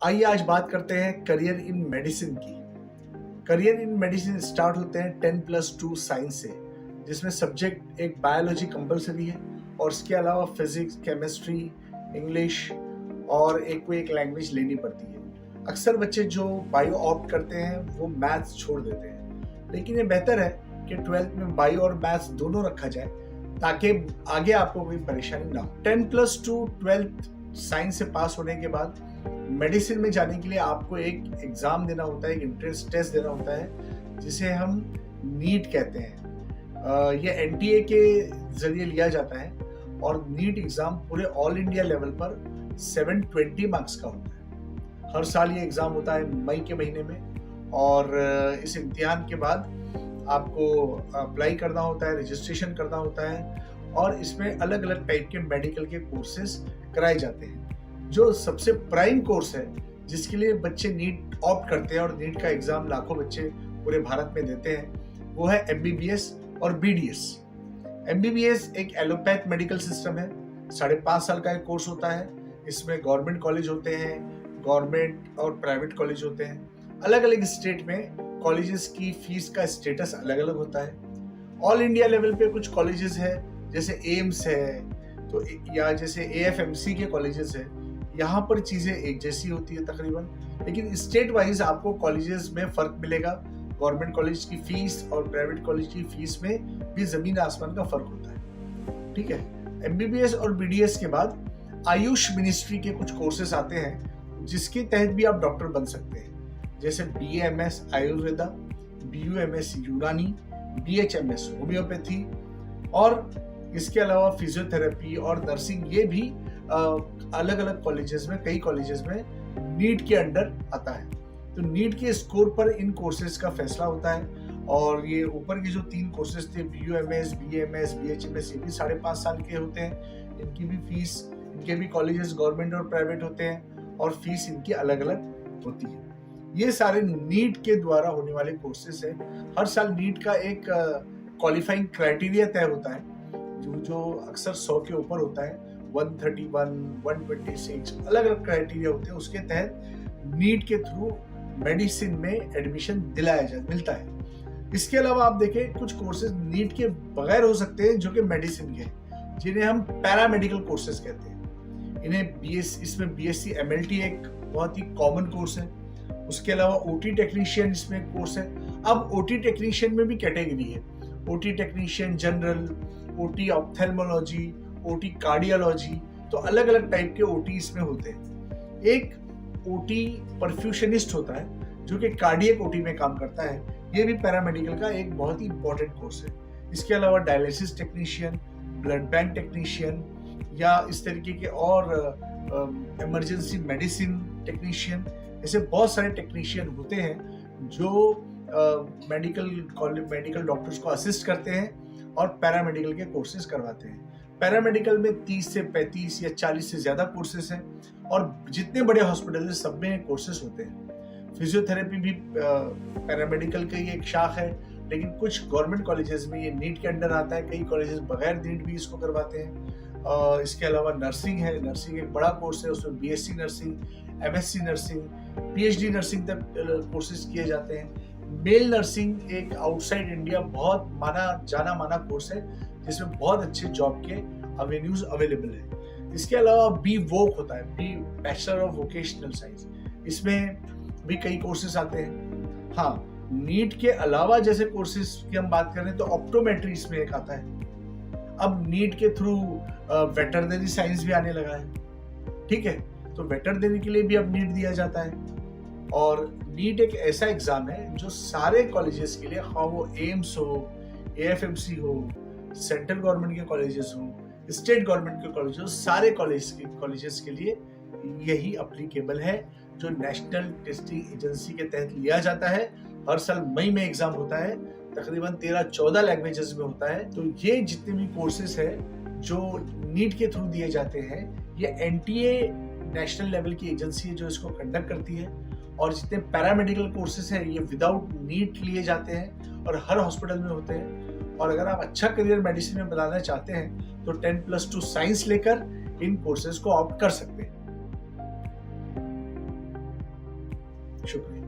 आइए आज बात करते हैं करियर इन मेडिसिन की। करियर इन मेडिसिन स्टार्ट होते हैं 10+2 साइंस से, जिसमें सब्जेक्ट एक बायोलॉजी कंपलसरी है और इसके अलावा फिजिक्स, केमिस्ट्री, इंग्लिश और कोई एक लैंग्वेज लेनी पड़ती है। अक्सर बच्चे जो बायो ऑप्ट करते हैं वो मैथ्स छोड़ देते हैं, लेकिन ये बेहतर है कि 12th में बायो और मैथ्स दोनों रखा जाए ताकि आगे आपको कोई परेशानी ना हो। 10+2 12th साइंस से पास होने के बाद मेडिसिन में जाने के लिए आपको एक एग्जाम देना होता है, एक एंट्रेंस टेस्ट देना होता है, जिसे हम नीट कहते हैं। ये एनटीए के जरिए लिया जाता है और नीट एग्जाम पूरे ऑल इंडिया लेवल पर 720 मार्क्स का होता है। हर साल ये एग्जाम होता है मई के महीने में और इस इम्तिहान के बाद आपको अप्लाई करना होता है, रजिस्ट्रेशन करना होता है और इसमें अलग अलग टाइप के मेडिकल के कोर्सेज कराए जाते हैं। जो सबसे प्राइम कोर्स है जिसके लिए बच्चे नीट ऑप्ट करते हैं और नीट का एग्जाम लाखों बच्चे पूरे भारत में देते हैं, वो है एमबीबीएस और बीडीएस। एमबीबीएस एक एलोपैथ मेडिकल सिस्टम है, 5.5 साल का एक कोर्स होता है। इसमें गवर्नमेंट कॉलेज होते हैं, गवर्नमेंट और प्राइवेट कॉलेज होते हैं। अलग अलग स्टेट में कॉलेजेस की फीस का स्टेटस अलग अलग होता है। ऑल इंडिया लेवल पे कुछ कॉलेजेस है जैसे एम्स है तो या जैसे एएफएमसी के कॉलेजेस है, यहाँ पर चीजें एक जैसी होती है तकरीबन, लेकिन स्टेट वाइज आपको कॉलेजेस में फर्क मिलेगा। गवर्नमेंट कॉलेज की फीस और प्राइवेट कॉलेज की फीस में भी जमीन आसमान का फर्क होता है। ठीक है, एमबीबीएस और बीडीएस के बाद आयुष मिनिस्ट्री के कुछ कोर्सेस आते हैं जिसके तहत भी आप डॉक्टर बन सकते हैं, जैसे बीएमएस आयुर्वेदा, बीयूएमएस यूनानी, बीएचएमएस होम्योपैथी और इसके अलावा फिजियोथेरेपी और नर्सिंग। ये भी अलग अलग कॉलेजेस में, कई कॉलेजेस में नीट के अंडर आता है। तो नीट के स्कोर पर इन कोर्सेज का फैसला होता है और ये ऊपर के जो 3 कोर्सेज थे बीयूएमएस, बीएमएस, बीएचएमएस, ये भी 5.5 साल के होते हैं। इनकी भी फीस, इनके भी कॉलेजेस गवर्नमेंट और प्राइवेट होते हैं और फीस इनकी अलग अलग होती है। ये सारे नीट के द्वारा होने वाले कोर्सेज हैं। हर साल नीट का एक क्वालिफाइंग क्राइटेरिया तय होता है जो अक्सर 100 के ऊपर होता है, 131, 126 अलग अलग क्राइटेरिया होते हैं। उसके तहत नीट के थ्रू मेडिसिन में एडमिशन मिलता है। इसके अलावा आप देखें कुछ कोर्सेज नीट के बगैर हो सकते हैं जो कि मेडिसिन के हैं, जिन्हें हम पैरामेडिकल कोर्सेज कहते हैं। इसमें बीएससी एमएलटी एक बहुत ही कॉमन कोर्स है। उसके अलावा ओटी टेक्नीशियन इसमें एक कोर्स है। अब ओटी टेक्नीशियन में भी कैटेगरी है, OT technician general, OT ophthalmology, OT cardiology, तो अलग अलग टाइप के ओटी इसमें होते हैं। एक ओटी परफ्यूशनिस्ट होता है जो कि कार्डियक ओटी में काम करता है। ये भी पैरामेडिकल का एक बहुत ही इंपॉर्टेंट कोर्स है। इसके अलावा dialysis technician, blood bank technician या इस तरीके के और इमरजेंसी मेडिसिन टेक्नीशियन, ऐसे बहुत सारे टेक्नीशियन होते हैं जो मेडिकल डॉक्टर्स को असिस्ट करते हैं और पैरामेडिकल के कोर्सेज करवाते हैं। पैरामेडिकल में 30 से 35 या 40 से ज्यादा कोर्सेज हैं और जितने बड़े हॉस्पिटल हैं सब में कोर्सेज होते हैं। फिजियोथेरेपी भी पैरामेडिकल का ही एक शाख है, लेकिन कुछ गवर्नमेंट कॉलेजेस में ये नीट के अंडर आता है, कई कॉलेजेस बगैर नीट भी इसको करवाते हैं। इसके अलावा नर्सिंग है, नर्सिंग एक बड़ा कोर्स है, उसमें BSc nursing, MSc nursing, PhD nursing तक कोर्सेज किए जाते हैं। मेल नर्सिंग एक आउटसाइड इंडिया बहुत जाना माना कोर्स है जिसमें बहुत अच्छे जॉब के एवेन्यूज अवेलेबल है। इसके अलावा बी वोक होता है, B bachelor of vocational science, इसमें भी कई कोर्सेज आते हैं। हाँ, नीट के अलावा जैसे कोर्सेज की हम बात करें तो ऑप्टोमेट्री इसमें एक आता है। अब नीट के थ्रू वेटरनरी साइंस भी आने लगा है। ठीक है, तो वेटरनरी के लिए भी अब नीट दिया जाता है और नीट एक ऐसा एग्जाम है जो सारे कॉलेजेस के लिए, हाँ वो एम्स हो, एएफएमसी हो, सेंट्रल गवर्नमेंट के कॉलेजेस हो, स्टेट गवर्नमेंट के कॉलेज हो, सारे कॉलेजेस के लिए यही अप्लीकेबल है, जो नेशनल टेस्टिंग एजेंसी के तहत लिया जाता है। हर साल मई में एग्जाम होता है, तकरीबन 13-14 लैंग्वेजेस में होता है। तो ये जितने भी कोर्सेज है जो नीट के थ्रू दिए जाते हैं, ये एनटीए नेशनल लेवल की एजेंसी है जो इसको कंडक्ट करती है। और जितने पैरामेडिकल कोर्सेज हैं ये विदाउट नीट लिए जाते हैं और हर हॉस्पिटल में होते हैं। और अगर आप अच्छा करियर मेडिसिन में बनाना चाहते हैं तो 10+2 साइंस लेकर इन कोर्सेज को ऑप्ट कर सकते हैं। शुक्रिया।